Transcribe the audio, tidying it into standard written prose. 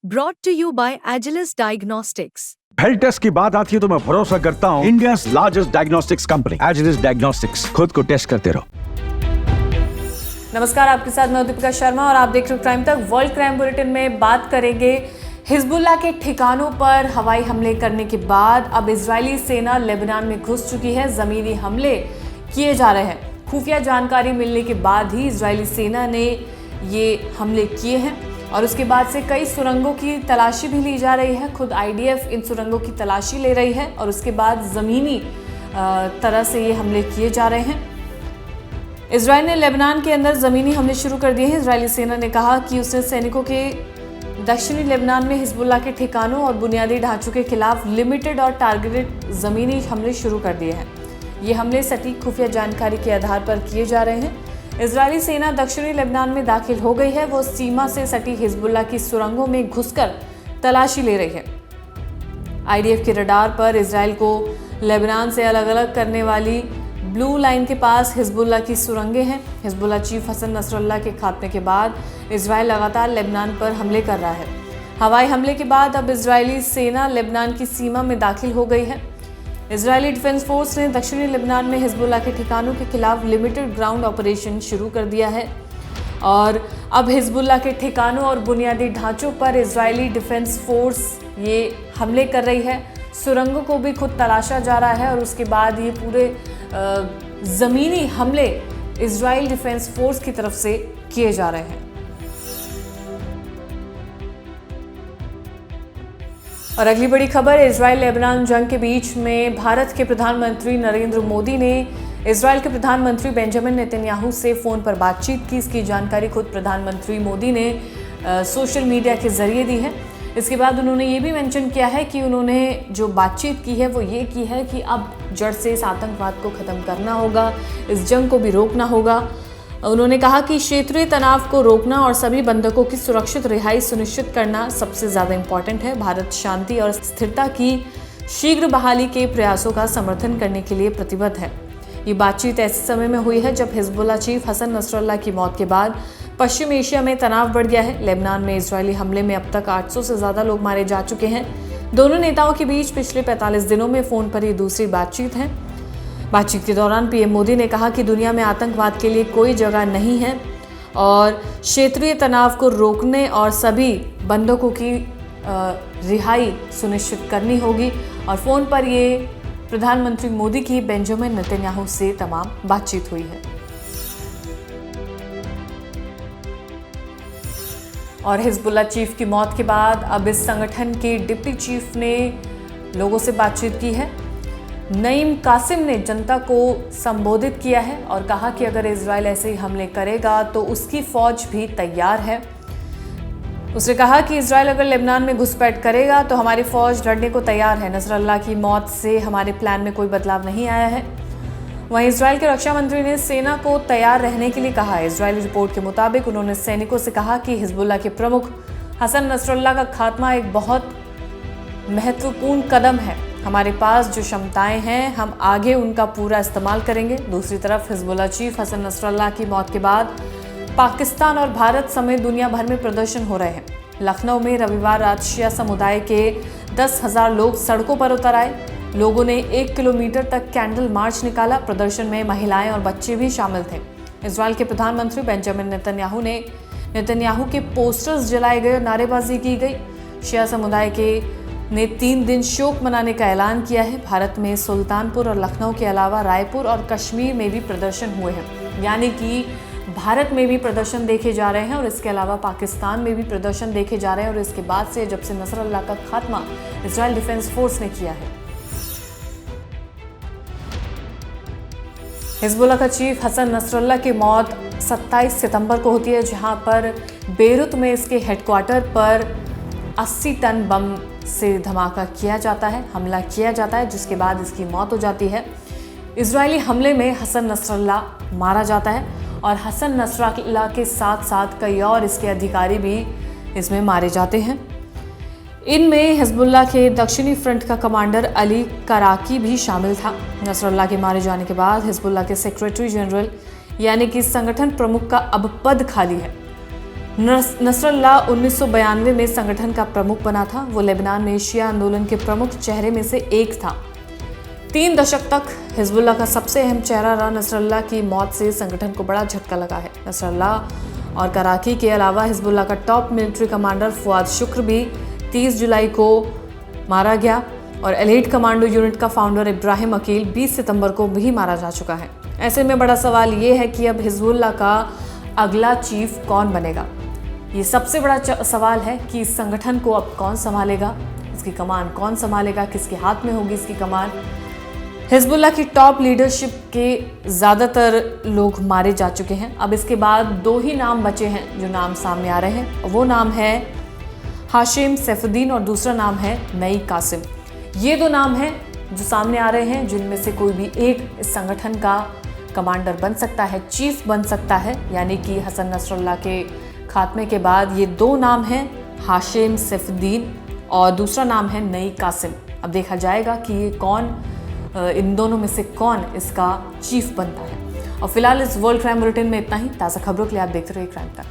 Brought to you by Agilus Diagnostics. Health test की बात आती है तो मैं भरोसा करता हूँ India's largest diagnostics company Agilus Diagnostics. खुद को टेस्ट करते रहो। नमस्कार, आपके साथ मैं दीपिका शर्मा और आप देख रहे हो क्राइम तक। वर्ल्ड क्राइम बुलेटिन में बात करेंगे हिजबुल्लाह के ठिकानों पर हवाई हमले करने के बाद अब इजरायली सेना लेबनान में घुस चुकी है। जमीनी हमले किए जा रहे हैं। खुफिया जानकारी मिलने के बाद ही इजरायली सेना ने ये हमले किए हैं और उसके बाद से कई सुरंगों की तलाशी भी ली जा रही है। खुद आईडीएफ इन सुरंगों की तलाशी ले रही है और उसके बाद ज़मीनी तरह से ये हमले किए जा रहे हैं। इजराइल ने लेबनान के अंदर ज़मीनी हमले शुरू कर दिए हैं। इजरायली सेना ने कहा कि उसने सैनिकों के दक्षिणी लेबनान में हिजबुल्लाह के ठिकानों और बुनियादी ढांचों के खिलाफ लिमिटेड और टारगेटेड ज़मीनी हमले शुरू कर दिए हैं। ये हमले सटीक खुफिया जानकारी के आधार पर किए जा रहे हैं। इजरायली सेना दक्षिणी लेबनान में दाखिल हो गई है। वो सीमा से सटी हिजबुल्लाह की सुरंगों में घुसकर तलाशी ले रही है। आईडीएफ के रडार पर इजराइल को लेबनान से अलग अलग करने वाली ब्लू लाइन के पास हिजबुल्लाह की सुरंगें हैं। हिजबुल्लाह चीफ हसन नसरल्लाह के खात्मे के बाद इजराइल लगातार लेबनान पर हमले कर रहा है। हवाई हमले के बाद अब इजरायली सेना लेबनान की सीमा में दाखिल हो गई है। इजरायली डिफेंस फोर्स ने दक्षिणी लेबनान में हिजबुल्लाह के ठिकानों के खिलाफ लिमिटेड ग्राउंड ऑपरेशन शुरू कर दिया है और अब हिजबुल्लाह के ठिकानों और बुनियादी ढांचों पर इजरायली डिफेंस फोर्स ये हमले कर रही है। सुरंगों को भी खुद तलाशा जा रहा है और उसके बाद ये पूरे ज़मीनी हमले इजरायल डिफेंस फोर्स की तरफ से किए जा रहे हैं। और अगली बड़ी खबर, इजराइल लेबनान जंग के बीच में भारत के प्रधानमंत्री नरेंद्र मोदी ने इजराइल के प्रधानमंत्री बेंजामिन नेतन्याहू से फ़ोन पर बातचीत की। इसकी जानकारी खुद प्रधानमंत्री मोदी ने सोशल मीडिया के जरिए दी है। इसके बाद उन्होंने ये भी मेंशन किया है कि उन्होंने जो बातचीत की है वो ये की है कि अब जड़ से इस आतंकवाद को ख़त्म करना होगा, इस जंग को भी रोकना होगा। उन्होंने कहा कि क्षेत्रीय तनाव को रोकना और सभी बंधकों की सुरक्षित रिहाई सुनिश्चित करना सबसे ज़्यादा इम्पॉर्टेंट है। भारत शांति और स्थिरता की शीघ्र बहाली के प्रयासों का समर्थन करने के लिए प्रतिबद्ध है। ये बातचीत ऐसे समय में हुई है जब हिजबुल्लाह चीफ हसन नसरल्लाह की मौत के बाद पश्चिम एशिया में तनाव बढ़ गया है। लेबनान में इजरायली हमले में अब तक 800 से ज़्यादा लोग मारे जा चुके हैं। दोनों नेताओं के बीच पिछले 45 दिनों में फ़ोन पर ये दूसरी बातचीत है। बातचीत के दौरान पीएम मोदी ने कहा कि दुनिया में आतंकवाद के लिए कोई जगह नहीं है और क्षेत्रीय तनाव को रोकने और सभी बंधकों की रिहाई सुनिश्चित करनी होगी। और फ़ोन पर ये प्रधानमंत्री मोदी की बेंजामिन नेतन्याहू से तमाम बातचीत हुई है। और हिजबुल्लाह चीफ की मौत के बाद अब इस संगठन के डिप्टी चीफ ने लोगों से बातचीत की है। नईम कासिम ने जनता को संबोधित किया है और कहा कि अगर इजराइल ऐसे ही हमले करेगा तो उसकी फौज भी तैयार है। उसने कहा कि इजराइल अगर लेबनान में घुसपैठ करेगा तो हमारी फौज लड़ने को तैयार है। नसरल्लाह की मौत से हमारे प्लान में कोई बदलाव नहीं आया है। वहीं इजराइल के रक्षा मंत्री ने सेना को तैयार रहने के लिए कहा है। इजरायली रिपोर्ट के मुताबिक उन्होंने सैनिकों से कहा कि हिजबुल्लाह के प्रमुख हसन नसरल्लाह का खात्मा एक बहुत महत्वपूर्ण कदम है। हमारे पास जो क्षमताएं हैं हम आगे उनका पूरा इस्तेमाल करेंगे। दूसरी तरफ हिजबुल्लाह चीफ हसन नसरल्लाह की मौत के बाद पाकिस्तान और भारत समेत दुनिया भर में प्रदर्शन हो रहे हैं। लखनऊ में रविवार रात शिया समुदाय के 10,000 लोग सड़कों पर उतर आए। लोगों ने 1 किलोमीटर तक कैंडल मार्च निकाला। प्रदर्शन में महिलाएं और बच्चे भी शामिल थे। इजराइल के प्रधानमंत्री बेंजामिन नेतन्याहू के पोस्टर्स जलाए गए और नारेबाजी की गई। शिया समुदाय ने 3 दिन शोक मनाने का ऐलान किया है। भारत में सुल्तानपुर और लखनऊ के अलावा रायपुर और कश्मीर में भी प्रदर्शन हुए हैं। यानी कि भारत में भी प्रदर्शन देखे जा रहे हैं और इसके अलावा पाकिस्तान में भी प्रदर्शन देखे जा रहे हैं। और इसके बाद से जब से नसरल्लाह का खात्मा इजरायल डिफेंस फोर्स ने किया है। हिजबुल्लाह का चीफ हसन नसरल्लाह की मौत 27 सितंबर को होती है, जहां पर बेरूत में इसके हेडक्वार्टर पर 80 टन बम से धमाका किया जाता है, हमला किया जाता है, जिसके बाद इसकी मौत हो जाती है। इजरायली हमले में हसन नसरल्लाह मारा जाता है और हसन नसरल्लाह के साथ साथ कई और इसके अधिकारी भी इसमें मारे जाते हैं। इनमें हिजबुल्लाह के दक्षिणी फ्रंट का कमांडर अली कराकी भी शामिल था। नसरल्लाह के मारे जाने के बाद हिजबुल्लाह के सेक्रेटरी जनरल यानी कि संगठन प्रमुख का अब पद खाली है। नसरल्लाह 1992 में संगठन का प्रमुख बना था। वो लेबनान में शिया आंदोलन के प्रमुख चेहरे में से एक था। 3 दशक तक हिजबुल्लाह का सबसे अहम चेहरा रहा। नसरल्लाह की मौत से संगठन को बड़ा झटका लगा है। नसरल्लाह और कराची के अलावा हिजबुल्लाह का टॉप मिलिट्री कमांडर फुआद शुक्र भी 30 जुलाई को मारा गया और एलीट कमांडो यूनिट का फाउंडर इब्राहिम अकील 20 सितंबर को भी मारा जा चुका है। ऐसे में बड़ा सवाल ये है कि अब हिजबुल्लाह का अगला चीफ कौन बनेगा। ये सबसे बड़ा सवाल है कि इस संगठन को अब कौन संभालेगा, इसकी कमान कौन संभालेगा, किसके हाथ में होगी इसकी कमान। हिजबुल्लाह की टॉप लीडरशिप के ज़्यादातर लोग मारे जा चुके हैं। अब इसके बाद 2 ही नाम बचे हैं जो नाम सामने आ रहे हैं। वो नाम है हाशिम सैफुद्दीन और दूसरा नाम है नई कासिम। ये 2 नाम हैं जो सामने आ रहे हैं, जिनमें से कोई भी एक इस संगठन का कमांडर बन सकता है, चीफ बन सकता है। यानी कि हसन नसरुल्लाह के खात्मे के बाद ये 2 नाम हैं, हाशिम सैफुद्दीन और दूसरा नाम है नई कासिम। अब देखा जाएगा कि ये कौन, इन दोनों में से कौन इसका चीफ बनता है। और फिलहाल इस वर्ल्ड क्राइम बुलेटिन में इतना ही। ताज़ा खबरों के लिए आप देखते रहिए क्राइम तक।